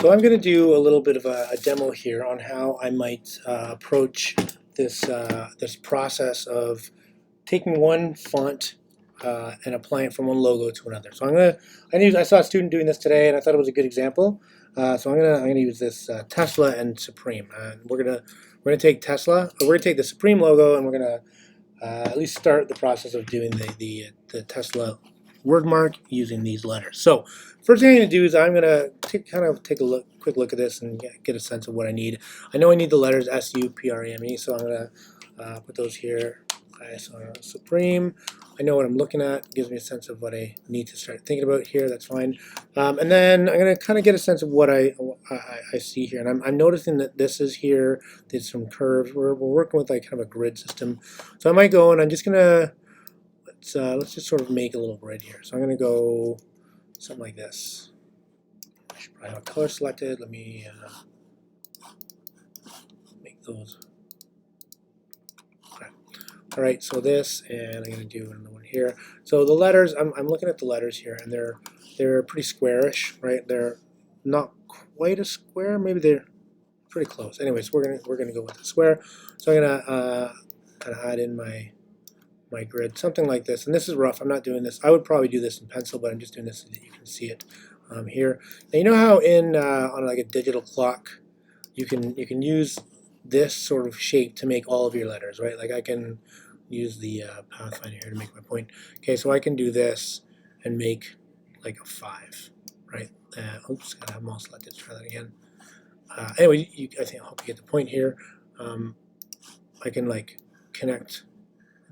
So I'm going to do a little bit of a demo here on how I might approach this this process of taking one font and applying it from one logo to another. So I saw a student doing this today, and I thought it was a good example. So I'm gonna use this Tesla and Supreme, and we're gonna take Tesla. We're gonna take the Supreme logo, and we're gonna at least start the process of doing the Tesla word mark using these letters. So first thing I'm going to do is I'm going to take a quick look at this and get a sense of what I need. I know I need the letters S-U-P-R-E-M-E, so I'm going to put those here. Okay, so Supreme. I know what I'm looking at. It gives me a sense of what I need to start thinking about here. That's fine. And then I'm going to kind of get a sense of what I see here. And I'm noticing that this is here. There's some curves. We're working with like kind of a grid system. So I might go and I'm just going to, let's just sort of make a little grid here. So I'm going to go something like this. I should probably have a color selected. Let me make those. Okay. All right, so this, and I'm going to do another one here. So the letters, I'm looking at the letters here, and they're pretty squarish, right? They're not quite a square. Maybe they're pretty close. Anyways, we're gonna go with the square. So I'm gonna kind of add in my grid, something like this. And this is rough. I'm not doing this. I would probably do this in pencil, but I'm just doing this so that you can see it here. Now you know how in on like a digital clock, you can use this sort of shape to make all of your letters, right? Like I can use the Pathfinder here to make my point. Okay, so I can do this and make like a 5, right? Oops, gotta have them all selected. Let's try that again. Anyway, I hope you get the point here. I can like connect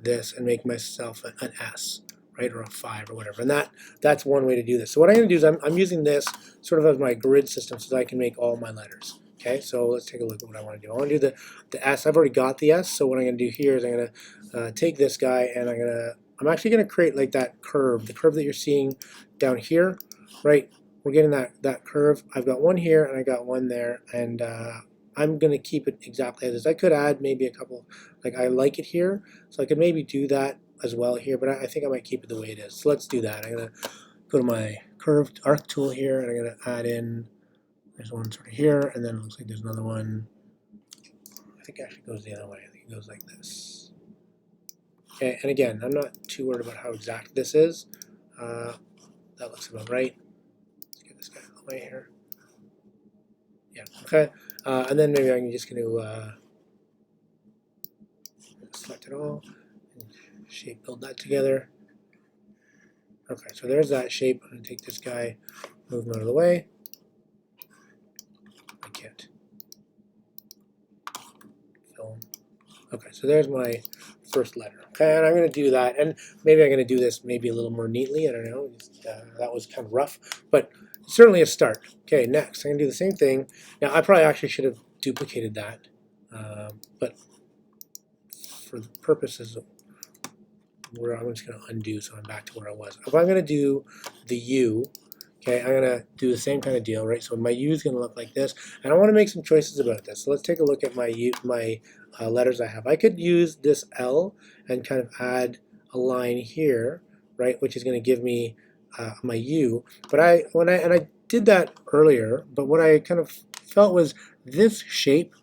this and make myself an S, right, or a 5 or whatever. And that's one way to do this. So what I'm going to do is I'm using this sort of as my grid system so that I can make all my letters. Okay, so let's take a look at what I want to do. I want to do the S. I've already got the S, so what I'm going to do here is I'm going to take this guy and I'm actually going to create like that curve, the curve that you're seeing down here, right? We're getting that curve. I've got one here and I got one there, and I'm going to keep it exactly as is. I could add maybe a couple, like I like it here, so I could maybe do that as well here, but I think I might keep it the way it is. So let's do that. I'm going to go to my curved arc tool here, and I'm going to add in, there's one sort of here, and then it looks like there's another one. I think it actually goes the other way. I think it goes like this. Okay, and again, I'm not too worried about how exact this is. That looks about right. Let's get this guy out of the way here. Yeah, okay. And then maybe I'm just going to select it all and shape build that together. Okay, so there's that shape. I'm going to take this guy, move him out of the way. I can't. Film. Okay, so there's my first letter. Okay, and I'm going to do that, and maybe I'm going to do this maybe a little more neatly. I don't know. That was kind of rough, but certainly a start. Okay, next I'm going to do the same thing. Now I probably actually should have duplicated that, but for the purposes of where I'm just going to undo, so I'm back to where I was. If I'm going to do the U, okay, I'm going to do the same kind of deal, right? So my U is going to look like this, and I want to make some choices about this. So let's take a look at my letters I have. I could use this L and kind of add a line here, right, which is going to give me my U. But I did that earlier, but what I kind of felt was this shape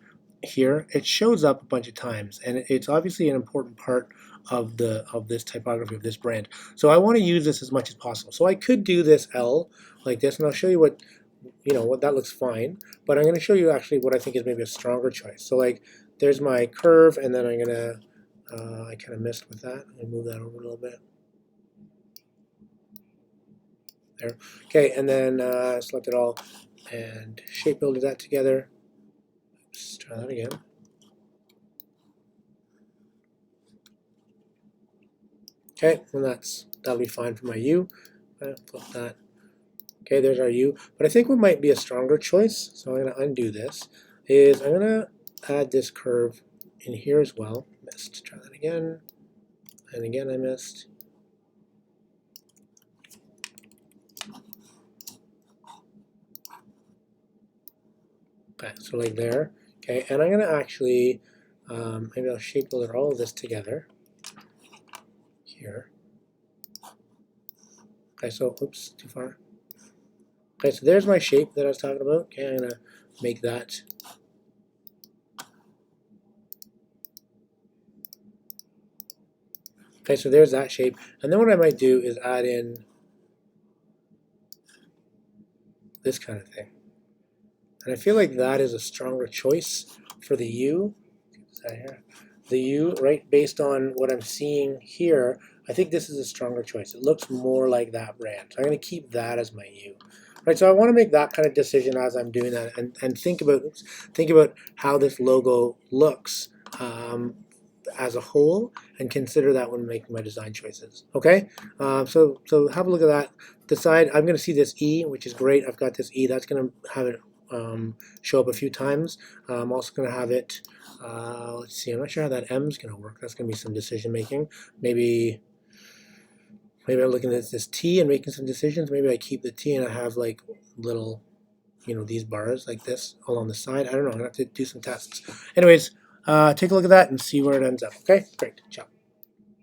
here, it shows up a bunch of times, and it's obviously an important part of this typography of this brand. So I want to use this as much as possible. So I could do this L like this, and I'll show you what that looks fine. But I'm going to show you actually what I think is maybe a stronger choice. So like there's my curve, and then I'm going to I kind of missed with that. I'm going to move that over a little bit. There. Okay, and then select it all and shape builder that together. Let's try that again. Okay, and that'll be fine for my U. Flip that. Okay, there's our U. But I think what might be a stronger choice, so I'm going to undo this, is I'm going to add this curve in here as well. Missed. Try that again. And again I missed. Okay, so like there. Okay, and I'm going to actually, maybe I'll shape builder all of this together here. Okay, so, oops, too far. Okay, so there's my shape that I was talking about. Okay, I'm gonna make that. Okay, so there's that shape. And then what I might do is add in this kind of thing. And I feel like that is a stronger choice for the U. Is that here? The U, right, based on what I'm seeing here, I think this is a stronger choice. It looks more like that brand. So I'm going to keep that as my U. Right, so I want to make that kind of decision as I'm doing that and think about how this logo looks as a whole and consider that when making my design choices. Okay, so have a look at that. Decide. I'm going to see this E, which is great. I've got this E. That's going to have it show up a few times. I'm also going to have it. Let's see. I'm not sure how that M is going to work. That's going to be some decision making. Maybe I'm looking at this T and making some decisions. Maybe I keep the T and I have like little, these bars like this along the side. I don't know. I'm going to have to do some tests. Anyways, take a look at that and see where it ends up. Okay, great. Ciao.